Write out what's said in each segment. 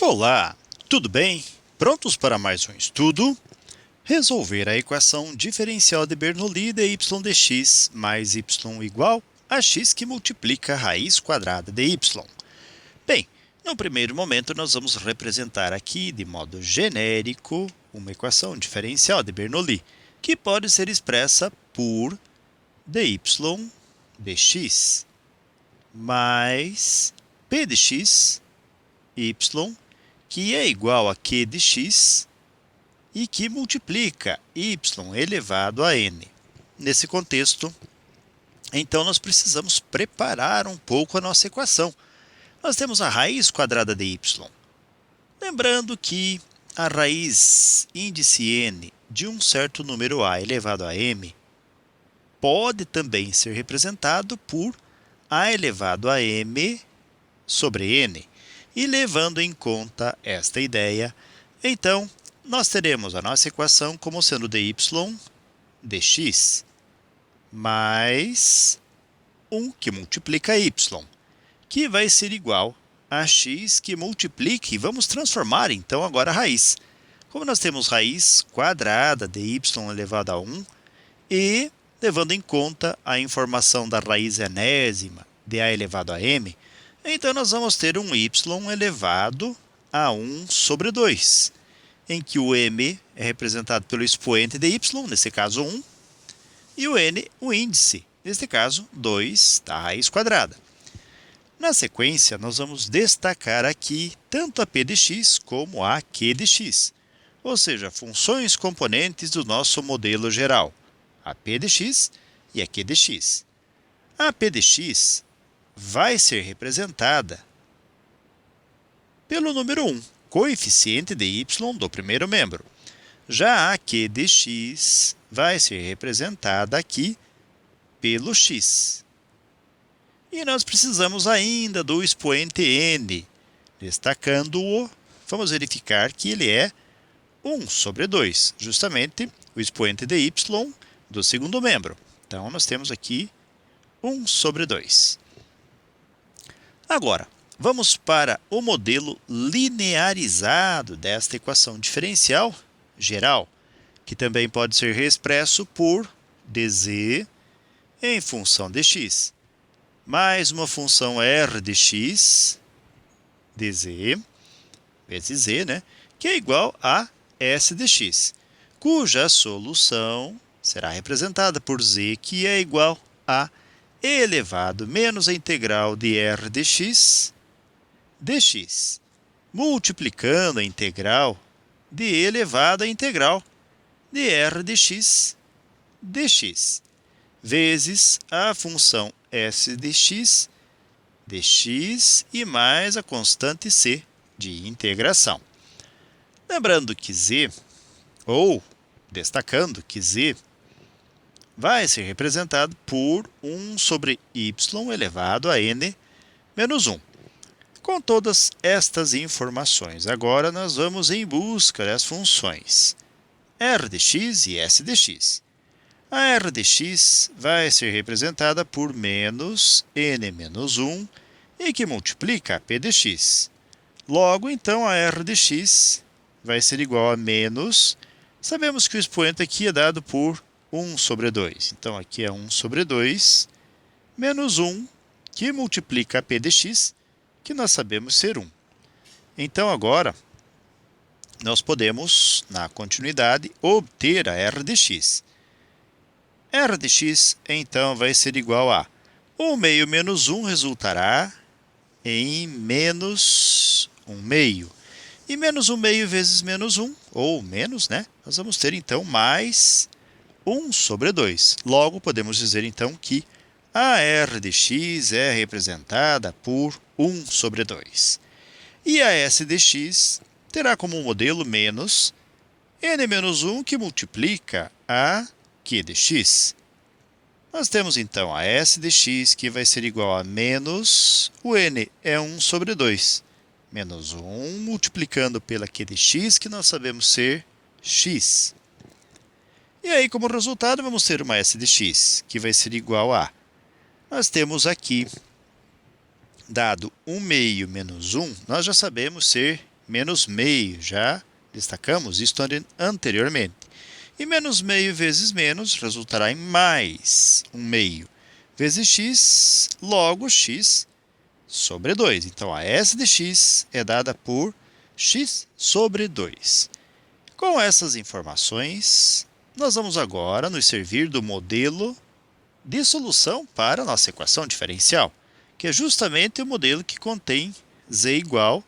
Olá, tudo bem? Prontos para mais um estudo? Resolver a equação diferencial de Bernoulli de y de x mais y igual a x que multiplica a raiz quadrada de y. Bem, no primeiro momento nós vamos representar aqui de modo genérico uma equação diferencial de Bernoulli, que pode ser expressa por dy dx mais p de x, y, que é igual a q de x e que multiplica y elevado a n. Nesse contexto, então, nós precisamos preparar um pouco a nossa equação. Nós temos a raiz quadrada de y. Lembrando que a raiz índice n de um certo número a elevado a m pode também ser representado por a elevado a m sobre n. E levando em conta esta ideia, então, nós teremos a nossa equação como sendo dy dx mais 1 que multiplica y, que vai ser igual a x que multiplica, e vamos transformar então agora a raiz. Como nós temos raiz quadrada de y elevado a 1, e levando em conta a informação da raiz enésima de a elevado a m, então nós vamos ter um y elevado a 1 sobre 2, em que o m é representado pelo expoente de y, nesse caso 1, e o n, o índice, neste caso 2 da raiz quadrada. Na sequência, nós vamos destacar aqui tanto a p de x como a q de x, ou seja, funções componentes do nosso modelo geral, a p de x e a q de x. A p de x vai ser representada pelo número 1, coeficiente de y do primeiro membro. Já a q de x vai ser representada aqui pelo x. E nós precisamos ainda do expoente n. Destacando-o, vamos verificar que ele é 1 sobre 2, justamente o expoente de y do segundo membro. Então, nós temos aqui 1 sobre 2. Agora, vamos para o modelo linearizado desta equação diferencial geral, que também pode ser reexpresso por dz em função de x, mais uma função r de x, dz, vezes z, que é igual a s de x, cuja solução será representada por z, que é igual a e elevado menos a integral de r de x dx, multiplicando a integral de e elevado a integral de r de x dx, vezes a função s de x dx e mais a constante c de integração. Lembrando que z, ou destacando que z, vai ser representado por 1 sobre y elevado a n menos 1. Com todas estas informações, agora nós vamos em busca das funções r de x e s de x. A r de x vai ser representada por menos n menos 1 e que multiplica a p de x. Logo, então, a r de x vai ser igual a menos, sabemos que o expoente aqui é dado por 1 sobre 2. Então, aqui é 1 sobre 2 menos 1 que multiplica a p de x, que nós sabemos ser 1. Então, agora, nós podemos, na continuidade, obter a r de x. R de x, então, vai ser igual a 1 meio menos 1 resultará em menos 1 meio. E menos 1 meio vezes menos 1, ou menos, nós vamos ter, então, mais 1 sobre 2. Logo, podemos dizer, então, que a r de x é representada por 1 sobre 2. E a s de x terá como modelo menos n menos 1 que multiplica a q de x. Nós temos, então, a s de x que vai ser igual a menos, o n é 1 sobre 2, menos 1 multiplicando pela q de x, que nós sabemos ser x. E aí, como resultado, vamos ter uma s de x, que vai ser igual a, nós temos aqui, dado 1 meio menos 1, nós já sabemos ser menos meio, já destacamos isto anteriormente. E menos meio vezes menos resultará em mais 1 meio vezes x, logo x sobre 2. Então, a S de x é dada por x sobre 2. Com essas informações, nós vamos agora nos servir do modelo de solução para a nossa equação diferencial, que é justamente o modelo que contém z igual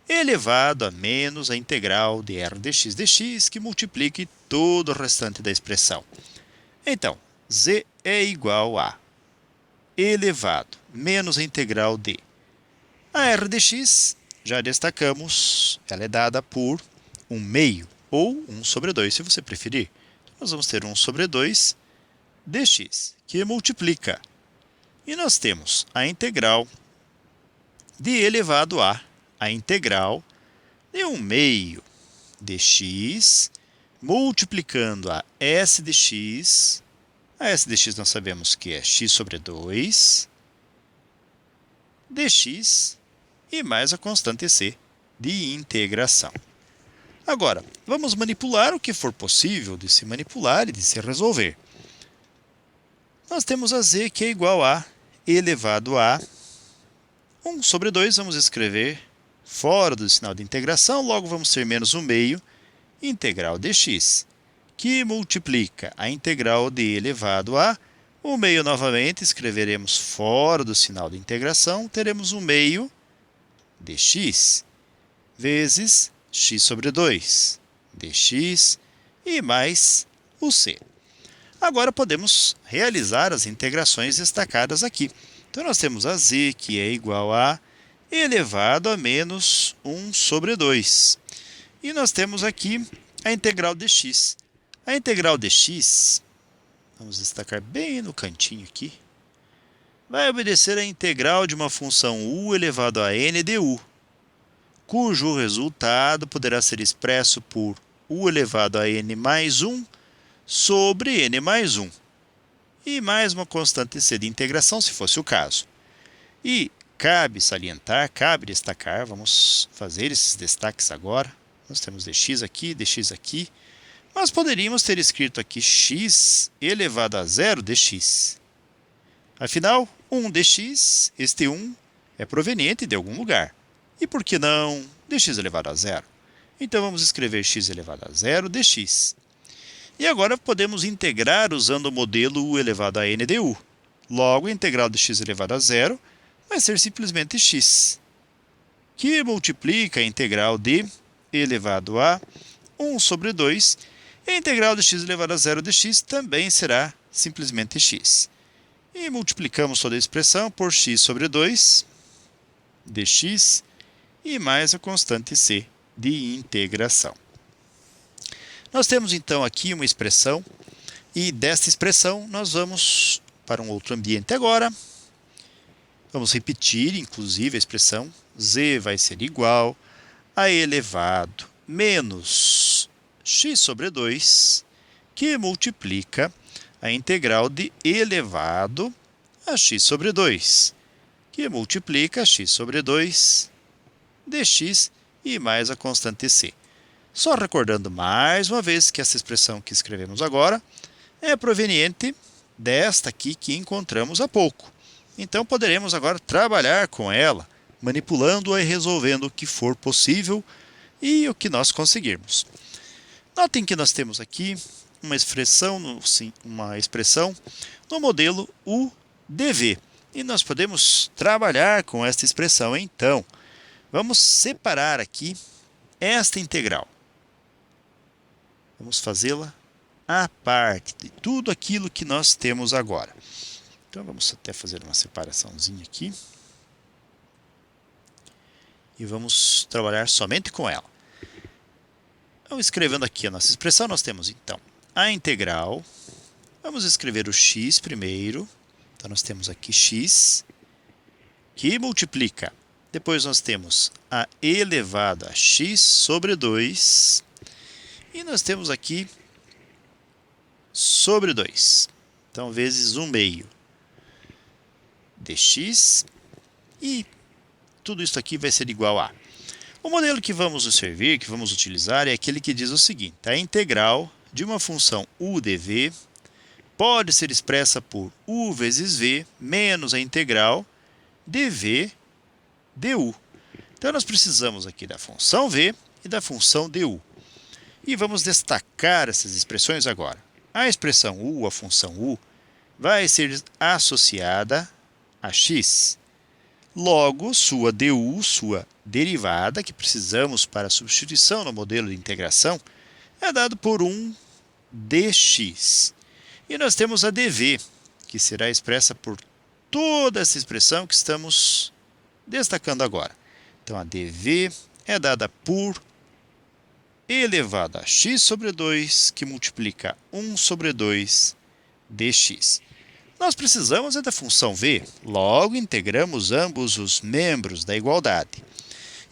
elevado a menos a integral de r dx, que multiplique todo o restante da expressão. Então, z é igual a elevado menos a integral de a r dx, já destacamos, ela é dada por 1 meio, ou 1 sobre 2, se você preferir. Então, nós vamos ter 1 sobre 2 dx, que multiplica. E nós temos a integral de elevado a integral de 1 meio dx, multiplicando a s de x. A s de x nós sabemos que é x sobre 2 dx e mais a constante c de integração. Agora, vamos manipular o que for possível de se manipular e de se resolver. Nós temos a z, que é igual a elevado a 1 sobre 2, vamos escrever fora do sinal de integração, logo vamos ter menos 1 meio integral dx, que multiplica a integral de elevado a 1 meio novamente, escreveremos fora do sinal de integração, teremos 1 meio dx, vezes x sobre 2, dx, e mais o c. Agora podemos realizar as integrações destacadas aqui. Então, nós temos a z, que é igual a elevado a menos 1 sobre 2. E nós temos aqui a integral dx. A integral dx, vamos destacar bem no cantinho aqui, vai obedecer à integral de uma função u elevado a n de u, cujo resultado poderá ser expresso por u elevado a n mais 1 sobre n mais 1. E mais uma constante c de integração, se fosse o caso. E cabe salientar, cabe destacar, vamos fazer esses destaques agora. Nós temos dx aqui, mas poderíamos ter escrito aqui x elevado a 0 dx. Afinal, 1 dx, este 1 é proveniente de algum lugar. E por que não dx elevado a 0? Então, vamos escrever x elevado a 0 dx. E agora podemos integrar usando o modelo u elevado a n de u. Logo, a integral de x elevado a 0 vai ser simplesmente x, que multiplica a integral de elevado a 1 sobre 2. E a integral de x elevado a 0 dx também será simplesmente x. E multiplicamos toda a expressão por x sobre 2 dx e mais a constante c de integração. Nós temos então aqui uma expressão, e desta expressão nós vamos para um outro ambiente agora. Vamos repetir, inclusive, a expressão z vai ser igual a elevado menos x sobre 2, que multiplica a integral de elevado a x sobre 2, que multiplica x sobre 2 dx e mais a constante c. Só recordando mais uma vez que essa expressão que escrevemos agora é proveniente desta aqui que encontramos há pouco. Então, poderemos agora trabalhar com ela, manipulando-a e resolvendo o que for possível e o que nós conseguirmos. Notem que nós temos aqui uma expressão no modelo UDV. E nós podemos trabalhar com esta expressão. Então, vamos separar aqui esta integral. Vamos fazê-la à parte de tudo aquilo que nós temos agora. Então, vamos até fazer uma separaçãozinha aqui. E vamos trabalhar somente com ela. Então, escrevendo aqui a nossa expressão, nós temos, então, a integral. Vamos escrever o x primeiro. Então, nós temos aqui x, que multiplica. Depois, nós temos a elevado a x sobre 2. E nós temos aqui sobre 2. Então, vezes 1 meio dx. E tudo isso aqui vai ser igual a... O modelo que vamos servir, que vamos utilizar, é aquele que diz o seguinte: a integral de uma função u dv pode ser expressa por u vezes v menos a integral dv du. Então, nós precisamos aqui da função v e da função du. E vamos destacar essas expressões agora. A expressão u, a função u, vai ser associada a x. Logo, sua du, sua derivada, que precisamos para a substituição no modelo de integração, é dado por 1 dx. E nós temos a dv, que será expressa por toda essa expressão que estamos destacando agora. Então, a dv é dada por elevado a x sobre 2, que multiplica 1 sobre 2 dx. Nós precisamos da função v, logo integramos ambos os membros da igualdade.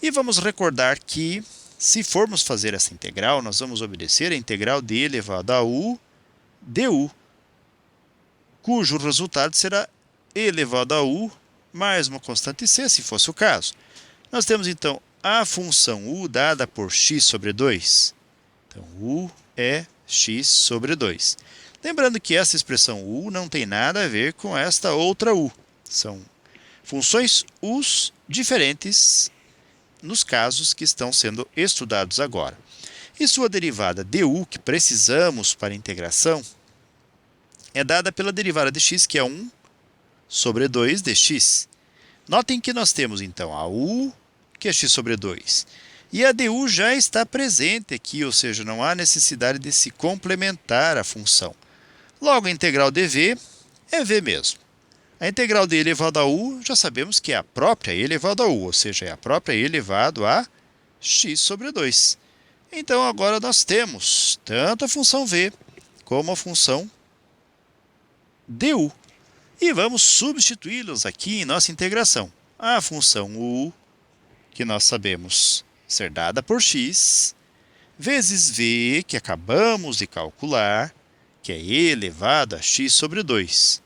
E vamos recordar que, se formos fazer essa integral, nós vamos obedecer a integral d elevado a u du, cujo resultado será e elevado a u mais uma constante c, se fosse o caso. Nós temos, então, a função u dada por x sobre 2. Então, u é x sobre 2. Lembrando que essa expressão u não tem nada a ver com esta outra u. São funções u's diferentes nos casos que estão sendo estudados agora. E sua derivada du, que precisamos para a integração, é dada pela derivada de x, que é 1 sobre 2 dx. Notem que nós temos, então, a u, que é x sobre 2. E a du já está presente aqui, ou seja, não há necessidade de se complementar a função. Logo, a integral dv é v mesmo. A integral d elevado a u, já sabemos que é a própria e elevado a u, ou seja, é a própria e elevado a x sobre 2. Então, agora nós temos tanto a função v como a função du. E vamos substituí-los aqui em nossa integração. A função u, que nós sabemos ser dada por x, vezes v, que acabamos de calcular, que é e elevado a x sobre 2,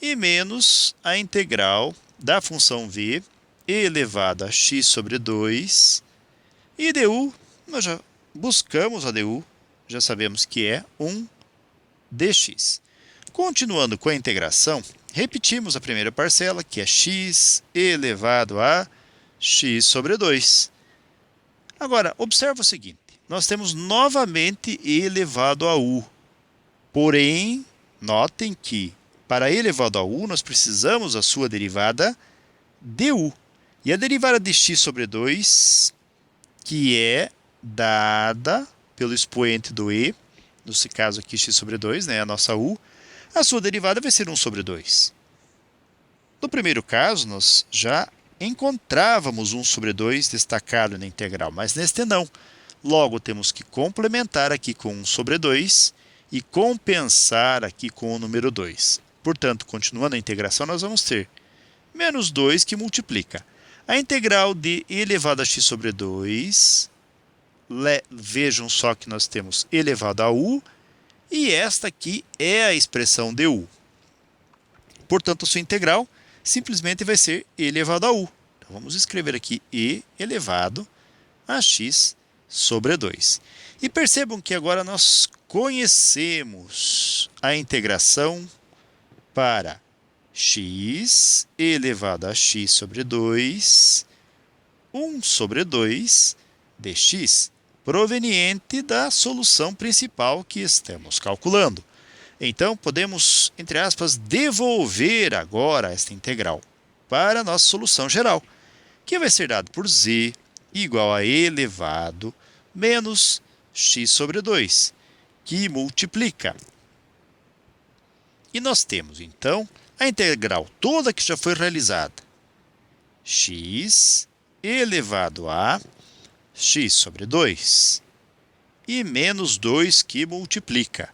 e menos a integral da função v elevado a x sobre 2, e du, nós já buscamos a du, já sabemos que é 1 dx. Continuando com a integração, repetimos a primeira parcela, que é x elevado a x sobre 2. Agora, observa o seguinte, nós temos novamente e elevado a u. Porém, notem que para e elevado a u, nós precisamos da sua derivada du. E a derivada de x sobre 2, que é dada pelo expoente do e, nesse caso aqui x sobre 2, né, a nossa u, a sua derivada vai ser 1 sobre 2. No primeiro caso, nós já encontrávamos 1 sobre 2 destacado na integral, mas neste não. Logo, temos que complementar aqui com 1 sobre 2 e compensar aqui com o número 2. Portanto, continuando a integração, nós vamos ter menos 2 que multiplica. A integral de e elevado a x sobre 2, vejam só que nós temos elevado a u, e esta aqui é a expressão du. Portanto, a sua integral simplesmente vai ser e elevado a u. Então, vamos escrever aqui e elevado a x sobre 2. E percebam que agora nós conhecemos a integração para x elevado a x sobre 2, 1 sobre 2 dx, proveniente da solução principal que estamos calculando. Então, podemos, entre aspas, devolver agora esta integral para a nossa solução geral, que vai ser dado por z igual a e elevado menos x sobre 2, que multiplica. E nós temos, então, a integral toda que já foi realizada. X elevado a x sobre 2 e menos 2 que multiplica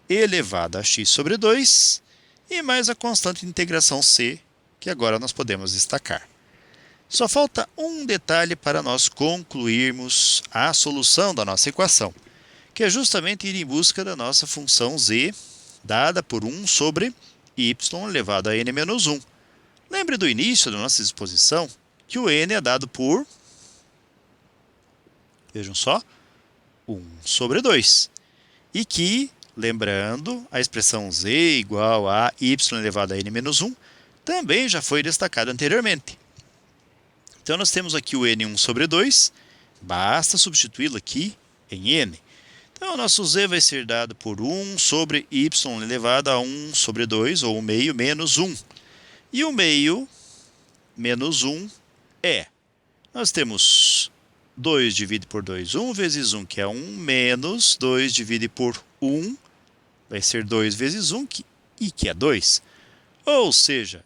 elevado a x sobre 2 e mais a constante de integração c, que agora nós podemos destacar. Só falta um detalhe para nós concluirmos a solução da nossa equação, que é justamente ir em busca da nossa função z, dada por 1 sobre y elevado a n menos 1. Lembre do início da nossa exposição que o n é dado por Vejam só, 1 sobre 2. E que, lembrando, a expressão z igual a y elevado a n menos 1 também já foi destacada anteriormente. Então, nós temos aqui o n1 sobre 2, basta substituí-lo aqui em n. Então, o nosso z vai ser dado por 1 sobre y elevado a 1 sobre 2, ou o meio, menos 1. E o meio menos 1 nós temos 2 divide por 2, 1 vezes 1, que é 1, menos 2 divide por 1, vai ser 2 vezes 1, que é 2. Ou seja,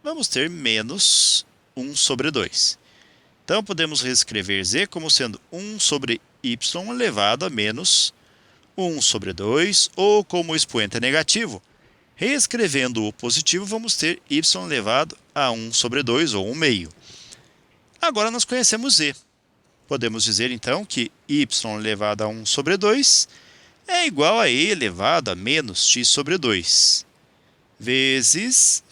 vamos ter menos 1 sobre 2. Então, podemos reescrever z como sendo 1 sobre y elevado a menos 1 sobre 2, ou como o expoente é negativo, reescrevendo o positivo, vamos ter y elevado a 1 sobre 2, ou 1 meio. Agora, nós conhecemos z. Podemos dizer, então, que y elevado a 1 sobre 2 é igual a e elevado a menos x sobre 2, vezes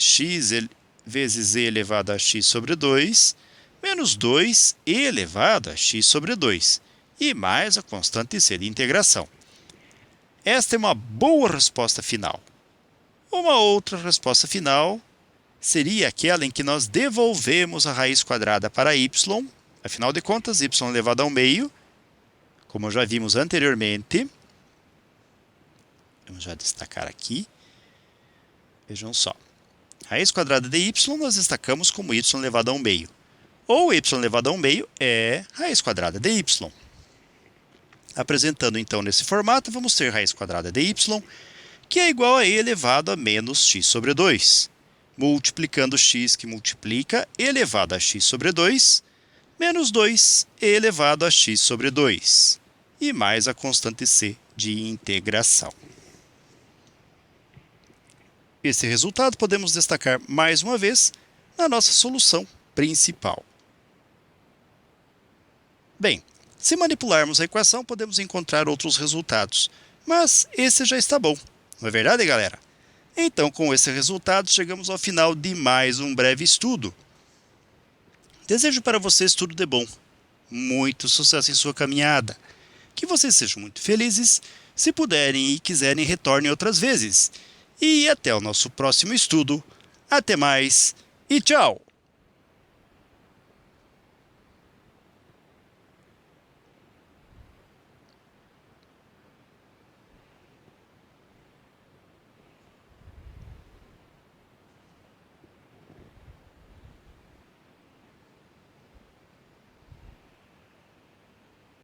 z elevado a x sobre 2, menos 2e elevado a x sobre 2, e mais a constante c de integração. Esta é uma boa resposta final. Uma outra resposta final seria aquela em que nós devolvemos a raiz quadrada para y, afinal de contas, y elevado ao meio, como já vimos anteriormente. Vamos já destacar aqui. Vejam só. Raiz quadrada de y nós destacamos como y elevado ao meio. Ou y elevado ao meio é raiz quadrada de y. Apresentando então nesse formato, vamos ter raiz quadrada de y, que é igual a e elevado a menos x sobre 2. Multiplicando x que multiplica, elevado a x sobre 2, menos 2 elevado a x sobre 2, e mais a constante c de integração. Esse resultado podemos destacar mais uma vez na nossa solução principal. Bem, se manipularmos a equação, podemos encontrar outros resultados, mas esse já está bom, não é verdade, galera? Então, com esse resultado, chegamos ao final de mais um breve estudo. Desejo para vocês tudo de bom, muito sucesso em sua caminhada, que vocês sejam muito felizes, se puderem e quiserem, retornem outras vezes. E até o nosso próximo estudo. Até mais e tchau!